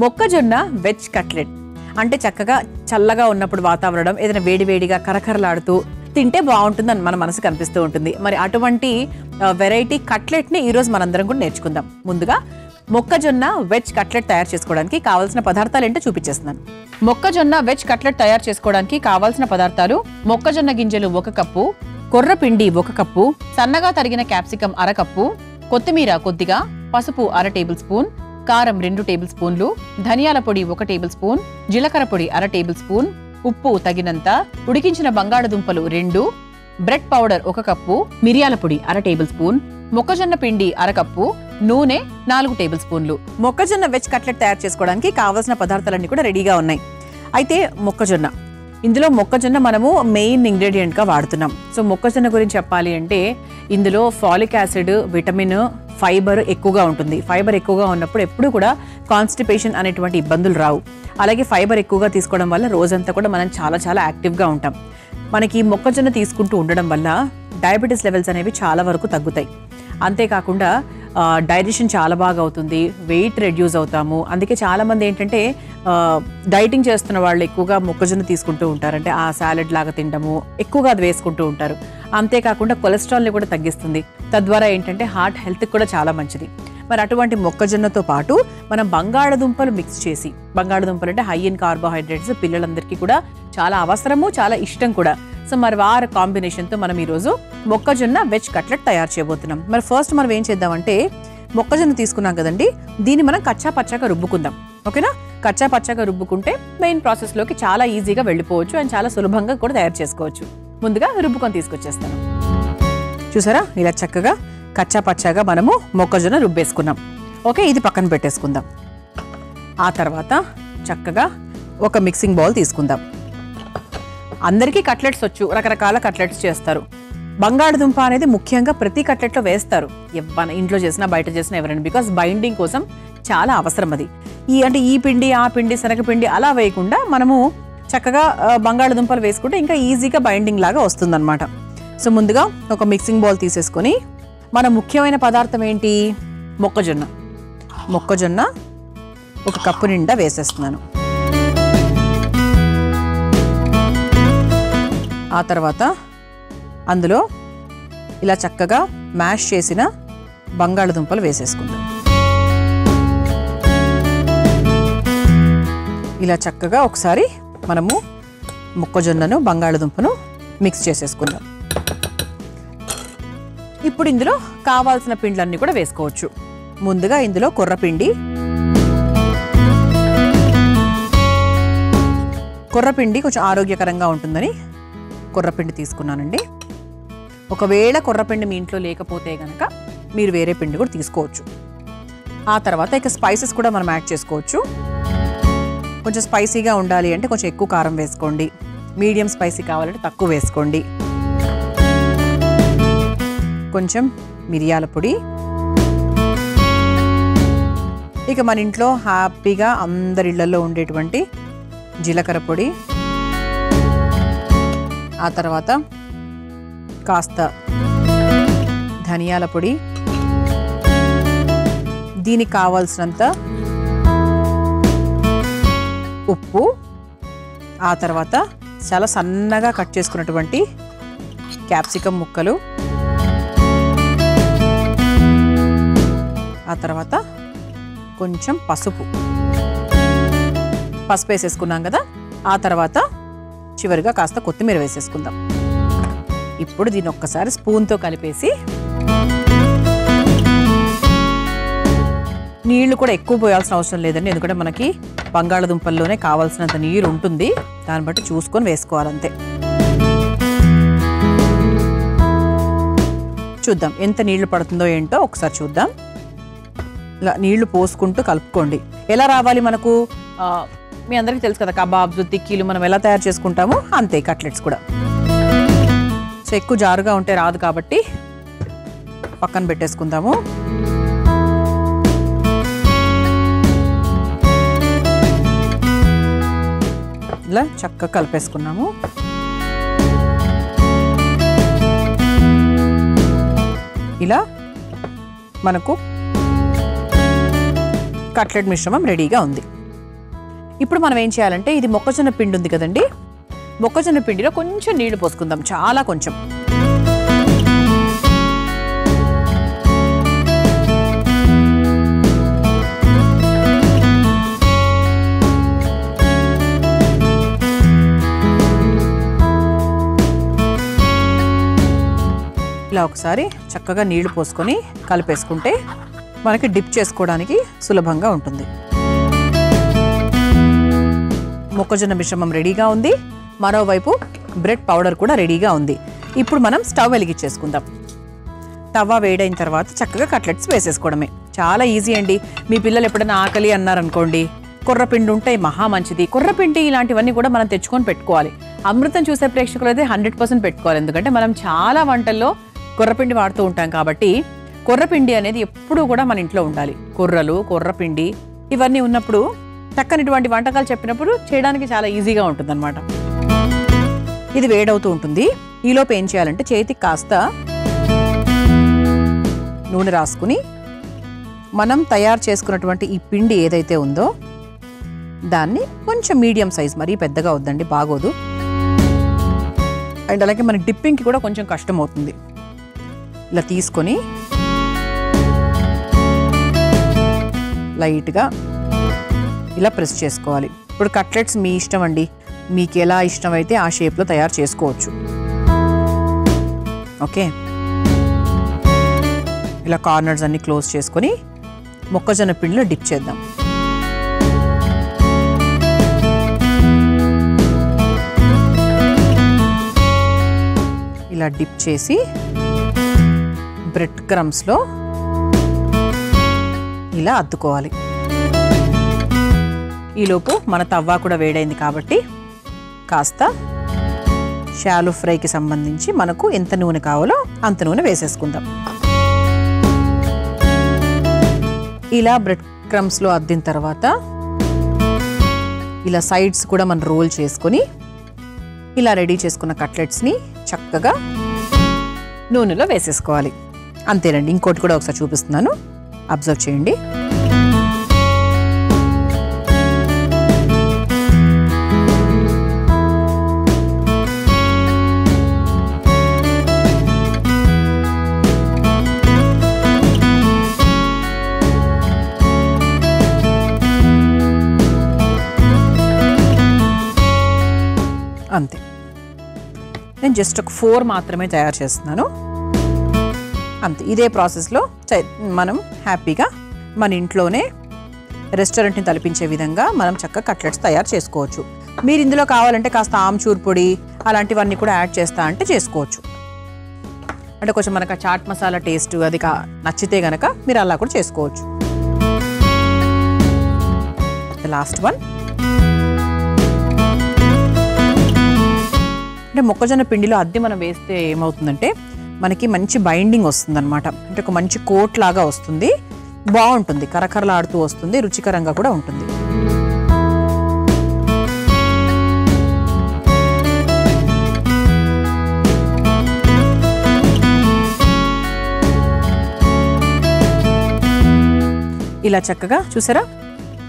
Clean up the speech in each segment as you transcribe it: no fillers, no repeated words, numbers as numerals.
మొక్కజొన్న veg cutlet అంటే చక్కగా చల్లగా ఉన్నప్పుడు వాతావరణం ఏదైనా వేడివేడిగా కరకరలాడుతూ తింటే బాగుంటుందని మన మనసుకు అనిపిస్తూ ఉంటుంది. మరి అటువంటి వెరైటీ కట్లెట్ని ఈరోజు మనందరం కూడా నేర్చుకుందాం. ముందుగా మొక్కజొన్న వెజ్ కట్లెట్ తయారు చేసుకోవడానికి కావాల్సిన పదార్థాలు ఏంటో చూపించేస్తున్నాను. మొక్కజొన్న వెజ్ కట్లెట్ తయారు చేసుకోవడానికి కావాల్సిన పదార్థాలు: మొక్కజొన్న గింజలు 1 కప్పు, కొర్రపిండి 1 కప్పు, సన్నగా తరిగిన క్యాప్సికం 1/2 కప్పు, కొత్తిమీర కొద్దిగా, పసుపు 1/2 టేబుల్ స్పూన్, కారం 2 టేబుల్ స్పూన్లు, ధనియాల పొడి 1 టేబుల్ స్పూన్, జీలకర్ర పొడి 1/2 టేబుల్ స్పూన్, ఉప్పు తగినంత, ఉడికించిన బంగాళదుంపలు 2, బ్రెడ్ పౌడర్ 1 కప్పు, మిరియాల పొడి 1/2 టేబుల్ స్పూన్, మొక్కజొన్న పిండి 1/2 కప్పు, నూనె 4 టేబుల్ స్పూన్లు. మొక్కజొన్న వెజ్ కట్లెట్ తయారు చేసుకోవడానికి కావాల్సిన పదార్థాలన్నీ కూడా రెడీగా ఉన్నాయి. అయితే మొక్కజొన్న, ఇందులో మొక్కజొన్న మనము మెయిన్ ఇంగ్రీడియంట్ గా వాడుతున్నాం. సో మొక్కజొన్న గురించి చెప్పాలి అంటే ఇందులో ఫాలిక్ యాసిడ్, విటమిన్, ఫైబర్ ఎక్కువగా ఉంటుంది. ఫైబర్ ఎక్కువగా ఉన్నప్పుడు ఎప్పుడు కూడా కాన్స్టిపేషన్ అనేటువంటి ఇబ్బందులు రావు. అలాగే ఫైబర్ ఎక్కువగా తీసుకోవడం వల్ల రోజంతా కూడా మనం చాలా చాలా యాక్టివ్గా ఉంటాం. మనకి మొక్కజొన్న తీసుకుంటూ ఉండడం వల్ల డయాబెటీస్ లెవెల్స్ అనేవి చాలా వరకు తగ్గుతాయి. అంతేకాకుండా డైజెషన్ చాలా బాగా అవుతుంది, వెయిట్ రెడ్యూస్ అవుతాము. అందుకే చాలామంది ఏంటంటే డైటింగ్ చేస్తున్న వాళ్ళు ఎక్కువగా మొక్కజొన్న తీసుకుంటూ ఉంటారు. అంటే ఆ సాలెడ్ లాగా తినడము, ఎక్కువగా అది వేసుకుంటూ ఉంటారు. అంతేకాకుండా కొలెస్ట్రాల్ని కూడా తగ్గిస్తుంది. తద్వారా ఏంటంటే హార్ట్ హెల్త్కి కూడా చాలా మంచిది. మరి అటువంటి మొక్కజొన్నతో పాటు మనం బంగాళదుంపలు మిక్స్ చేసి, బంగాళదుంపలు అంటే హై ఇన్ కార్బోహైడ్రేట్స్, పిల్లలందరికీ కూడా చాలా అవసరము, చాలా ఇష్టం కూడా. సో మరి వారి కాంబినేషన్తో మనం ఈరోజు మొక్కజొన్న వెజ్ కట్లెట్ తయారు చేయబోతున్నాం. మరి ఫస్ట్ మనం ఏం చేద్దామంటే మొక్కజొన్న తీసుకున్నాం కదండి, దీన్ని మనం కచ్చా పచ్చాగా రుబ్బుకుందాం. ఓకేనా? కచ్చా పచ్చాగా రుబ్బుకుంటే మెయిన్ ప్రాసెస్లోకి చాలా ఈజీగా వెళ్ళిపోవచ్చు అండ్ చాలా సులభంగా కూడా తయారు చేసుకోవచ్చు. ముందుగా రుబ్బుకొని తీసుకొచ్చేస్తాను. చూసారా, ఇలా చక్కగా కచ్చా పచ్చాగా మనము మొక్కజొన్న రుబ్బేసుకున్నాం. ఓకే, ఇది పక్కన పెట్టేసుకుందాం. ఆ తర్వాత చక్కగా ఒక మిక్సింగ్ బౌల్ తీసుకుందాం. అందరికీ కట్లెట్స్ వచ్చు, రకరకాల కట్లెట్స్ చేస్తారు. బంగాళదుంప అనేది ముఖ్యంగా ప్రతి కట్లెట్లో వేస్తారు, ఇంట్లో చేసినా బయట చేసినా ఎవరైనా, బికాస్ బైండింగ్ కోసం చాలా అవసరం అది. అంటే ఈ పిండి ఆ పిండి శనగపిండి అలా వేయకుండా మనము చక్కగా బంగాళదుంపలు వేసుకుంటే ఇంకా ఈజీగా బైండింగ్ లాగా వస్తుందన్నమాట. సో ముందుగా ఒక మిక్సింగ్ బౌల్ తీసేసుకొని మన ముఖ్యమైన పదార్థం ఏంటి, మొక్కజొన్న 1 కప్పు నిండా వేసేస్తున్నాను. ఆ తర్వాత అందులో ఇలా చక్కగా మ్యాష్ చేసిన బంగాళదుంపలు వేసేసుకుందాం. ఇలా చక్కగా ఒకసారి మనము మొక్కజొన్నను బంగాళదుంపను మిక్స్ చేసేసుకుందాం. ఇప్పుడు ఇందులో కావాల్సిన పిండ్లన్నీ కూడా వేసుకోవచ్చు. ముందుగా ఇందులో కొర్రపిండి కొంచెం ఆరోగ్యకరంగా ఉంటుందని కొర్రపిండి తీసుకున్నానండి. ఒకవేళ కొర్రపిండి మీ ఇంట్లో లేకపోతే కనుక మీరు వేరే పిండి కూడా తీసుకోవచ్చు. ఆ తర్వాత ఇక స్పైసెస్ కూడా మనం యాడ్ చేసుకోవచ్చు. కొంచెం స్పైసీగా ఉండాలి అంటే కొంచెం ఎక్కువ కారం వేసుకోండి, మీడియం స్పైసీ కావాలంటే తక్కువ వేసుకోండి. కొంచెం మిరియాల పొడి, ఇక మన ఇంట్లో హ్యాపీగా అందరి ఇళ్లలో ఉండేటువంటి జీలకర్ర పొడి, ఆ తర్వాత కాస్త ధనియాల పొడి, దీనికి కావాల్సినంత ఉప్పు, ఆ తర్వాత చాలా సన్నగా కట్ చేసుకున్నటువంటి క్యాప్సికం ముక్కలు, ఆ తర్వాత కొంచెం పసుపు వేసేసుకున్నాం కదా. ఆ తర్వాత చివరిగా కాస్త కొత్తిమీర వేసేసుకుందాం. ఇప్పుడు దీన్ని ఒక్కసారి స్పూన్తో కలిపేసి, నీళ్లు కూడా ఎక్కువ పోయాల్సిన అవసరం లేదండి, ఎందుకంటే మనకి బంగాళదుంపల్లోనే కావాల్సినంత నీరు ఉంటుంది, దాన్ని బట్టి చూసుకొని వేసుకోవాలంతే. చూద్దాం ఎంత నీళ్లు పడుతుందో ఏంటో ఒకసారి చూద్దాం. ఇలా నీళ్లు పోసుకుంటూ కలుపుకోండి. ఎలా రావాలి మనకు, మీ అందరికీ తెలుసు కదా, కబాబ్స్, తిక్కీలు మనం ఎలా తయారు చేసుకుంటామో అంతే కట్లెట్స్ కూడా. సో ఎక్కువ జారుగా ఉంటే రాదు కాబట్టి పక్కన పెట్టేసుకుందాము. ఇలా చక్కగా కలిపేసుకున్నాము. ఇలా మనకు కట్లెట్ మిశ్రమం రెడీగా ఉంది. ఇప్పుడు మనం ఏం చేయాలంటే ఇది మొక్కజొన్న పిండి ఉంది కదండి, మొక్కజొన్న పిండిలో కొంచెం నీళ్లు పోసుకుందాం, చాలా కొంచెం. ఇలా ఒకసారి చక్కగా నీళ్లు పోసుకొని కలిపేసుకుంటే మనకి డిప్ చేసుకోవడానికి సులభంగా ఉంటుంది. మొక్కజొన్న మిశ్రమం రెడీగా ఉంది, మరోవైపు బ్రెడ్ పౌడర్ కూడా రెడీగా ఉంది. ఇప్పుడు మనం స్టవ్ వెలిగించేసుకుందాం. తవ్వ వేడైన తర్వాత చక్కగా కట్లెట్స్ వేసేసుకోవడమే, చాలా ఈజీ అండి. మీ పిల్లలు ఎప్పుడైనా ఆకలి అన్నారనుకోండి, కొర్రపిండి ఉంటే మహా మంచిది. కొర్రపిండి ఇలాంటివన్నీ కూడా మనం తెచ్చుకొని పెట్టుకోవాలి. అమృతం చూసే ప్రేక్షకులు అయితే 100% పెట్టుకోవాలి, ఎందుకంటే మనం చాలా వంటల్లో కొర్రపిండి వాడుతూ ఉంటాం కాబట్టి కొర్రపిండి అనేది ఎప్పుడూ కూడా మన ఇంట్లో ఉండాలి. కొర్రలు, కొర్రపిండి ఇవన్నీ ఉన్నప్పుడు చక్కనిటువంటి వంటకాలు చెప్పినప్పుడు చేయడానికి చాలా ఈజీగా ఉంటుందన్నమాట. ఇది వేడవుతూ ఉంటుంది. ఈలోపు ఏం చేయాలంటే చేతికి కాస్త నూనె రాసుకుని మనం తయారు చేసుకున్నటువంటి ఈ పిండి ఏదైతే ఉందో దాన్ని కొంచెం మీడియం సైజ్, మరీ పెద్దగా వద్దండి, బాగోదు. అండ్ అలాగే మనకి డిప్పింగ్కి కూడా కొంచెం కష్టం అవుతుంది. ఇలా తీసుకొని లైట్గా ఇలా ప్రెస్ చేసుకోవాలి. ఇప్పుడు కట్లెట్స్ మీ ఇష్టం అండి, మీకు ఎలా ఇష్టమైతే ఆ షేప్లో తయారు చేసుకోవచ్చు. ఓకే, ఇలా కార్నర్స్ అన్ని క్లోజ్ చేసుకొని మొక్కజొన్న పిండిలో డిప్ చేద్దాం. ఇలా డిప్ చేసి బ్రెడ్ క్రమ్స్లో ఇలా అద్దుకోవాలి. ఈలోపు మన తవ్వ కూడా వేడైంది కాబట్టి కాస్త షాలో ఫ్రైకి సంబంధించి మనకు ఎంత నూనె కావాలో అంత నూనె వేసేసుకుందాం. ఇలా బ్రెడ్ క్రమ్స్లో అద్దిన తర్వాత ఇలా సైడ్స్ కూడా మనం రోల్ చేసుకొని ఇలా రెడీ చేసుకున్న కట్లెట్స్ని చక్కగా నూనెలో వేసేసుకోవాలి. అంతేనండి. ఇంకోటి కూడా ఒకసారి చూపిస్తున్నాను, అబ్జర్వ్ చేయండి. అంతే, నేను జస్ట్ ఒక 4 మాత్రమే తయారు చేస్తున్నాను. అంతే, ఇదే ప్రాసెస్లో మనం హ్యాపీగా మన ఇంట్లోనే రెస్టారెంట్ని తలపించే విధంగా మనం చక్కగా కట్లెట్స్ తయారు చేసుకోవచ్చు. మీరు ఇందులో కావాలంటే కాస్త ఆమ్చూర్ పొడి అలాంటివన్నీ కూడా యాడ్ చేస్తా అంటే చేసుకోవచ్చు. అంటే కొంచెం మనకు చాట్ మసాలా టేస్ట్ అది నచ్చితే కనుక మీరు అలా కూడా చేసుకోవచ్చు. Last one. అంటే మొక్కజొన్న పిండిలో అద్దె మనం వేస్తే ఏమవుతుందంటే మనకి మంచి బైండింగ్ వస్తుంది అనమాట. అంటే ఒక మంచి కోట్ లాగా వస్తుంది, బాగుంటుంది, కరకరలాడుతూ వస్తుంది, రుచికరంగా కూడా ఉంటుంది. ఇలా చక్కగా చూసారా,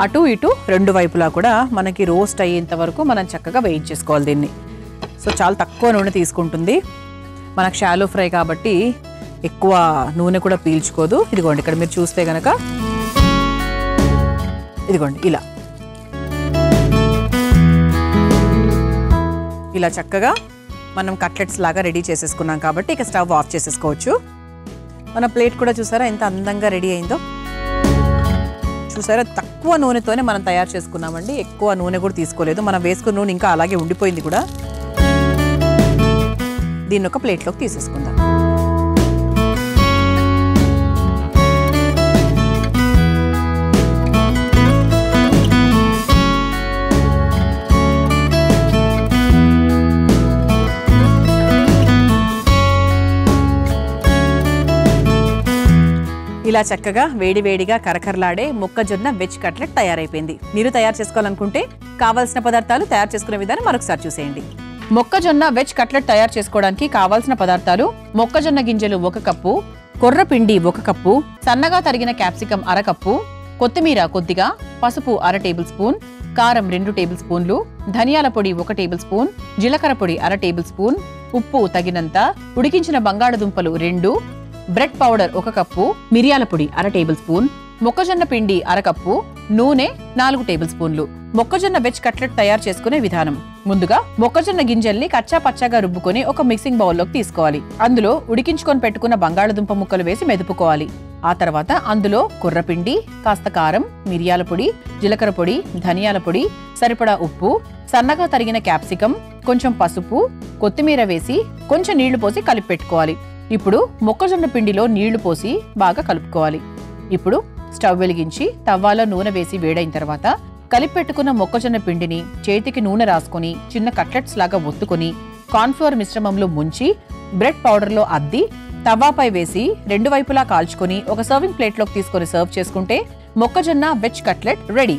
అటు ఇటు రెండు వైపులా కూడా మనకి రోస్ట్ అయ్యేంత వరకు మనం చక్కగా వేయించేసుకోవాలి దీన్ని. సో చాలా తక్కువ నూనె తీసుకుంటుంది, మనకు షాలో ఫ్రై కాబట్టి ఎక్కువ నూనె కూడా పీల్చుకోదు. ఇదిగోండి, ఇక్కడ మీరు చూస్తే కనుక ఇదిగోండి ఇలా చక్కగా మనం కట్లెట్స్ లాగా రెడీ చేసేసుకున్నాం కాబట్టి ఇక స్టవ్ ఆఫ్ చేసేసుకోవచ్చు. మన ప్లేట్ కూడా చూసారా ఎంత అందంగా రెడీ అయిందో. చూసారా, తక్కువ నూనెతోనే మనం తయారు చేసుకున్నామండి, ఎక్కువ నూనె కూడా తీసుకోలేదు. మనం వేసుకున్న నూనె ఇంకా అలాగే ఉండిపోయింది కూడా. దీన్ని ఒక ప్లేట్లోకి తీసేసుకుందాం. ఇలా చక్కగా వేడివేడిగా కరకరలాడే మొక్కజొన్న వెజ్ కట్లెట్ తయారైపోయింది. మీరు తయారు చేసుకోవాలనుకుంటే కావాల్సిన పదార్థాలు, తయారు చేసుకునే విధానం మరొకసారి చూసేయండి. మొక్కజొన్న వెజ్ కట్లెట్ తయారు చేసుకోవడానికి కావాల్సిన పదార్థాలు: మొక్కజొన్న గింజలు 1 కప్పు, కొర్రపిండి 1 కప్పు, సన్నగా తరిగిన క్యాప్సికం 1/2 కప్పు, కొత్తిమీర కొద్దిగా, పసుపు 1/2 టేబుల్ స్పూన్, కారం 2 టేబుల్ స్పూన్లు, ధనియాల పొడి 1 టేబుల్ స్పూన్, జీలకర్ర పొడి 1/2 టేబుల్ స్పూన్, ఉప్పు తగినంత, ఉడికించిన బంగాళదుంపలు 2, బ్రెడ్ పౌడర్ 1 కప్పు, మిరియాల పొడి 1/2 టేబుల్ స్పూన్, మొక్కజొన్న పిండి 1/2 కప్పు, నూనె 4 టేబుల్ స్పూన్లు. మొక్కజొన్న వెజ్ కట్లెట్ తయారు చేసుకునే విధానం. ముందుగా మొక్కజొన్న గింజల్ని కచ్చా పచ్చాగా రుబ్బుకొని ఒక మిక్సింగ్ బౌల్లోకి తీసుకోవాలి. అందులో ఉడికించుకొని పెట్టుకున్న బంగాళదుంప ముక్కలు వేసి మెదుపుకోవాలి. ఆ తర్వాత అందులో కుర్రపిండి, కాస్త కారం, మిరియాల పొడి, జీలకర్ర పొడి, ధనియాల పొడి, సరిపడా ఉప్పు, సన్నగా తరిగిన క్యాప్సికం, కొంచెం పసుపు, కొత్తిమీర వేసి కొంచెం నీళ్లు పోసి కలిపి పెట్టుకోవాలి. ఇప్పుడు మొక్కజొన్న పిండిలో నీళ్లు పోసి బాగా కలుపుకోవాలి. ఇప్పుడు స్టవ్ వెలిగించి తవ్వాలో నూనె వేసి వేడైన తర్వాత కలిపి పెట్టుకున్న మొక్కజొన్న పిండిని చేతికి నూనె రాసుకొని చిన్న కట్లెట్స్ లాగా ఒత్తుకొని కార్న్ఫ్లోర్ మిశ్రమంలో ముంచి బ్రెడ్ పౌడర్లో అద్ది తవ్వాపై వేసి 2 వైపులా కాల్చుకొని ఒక సర్వింగ్ ప్లేట్లోకి తీసుకొని సర్వ్ చేసుకుంటే మొక్కజొన్న వెజ్ కట్లెట్ రెడీ.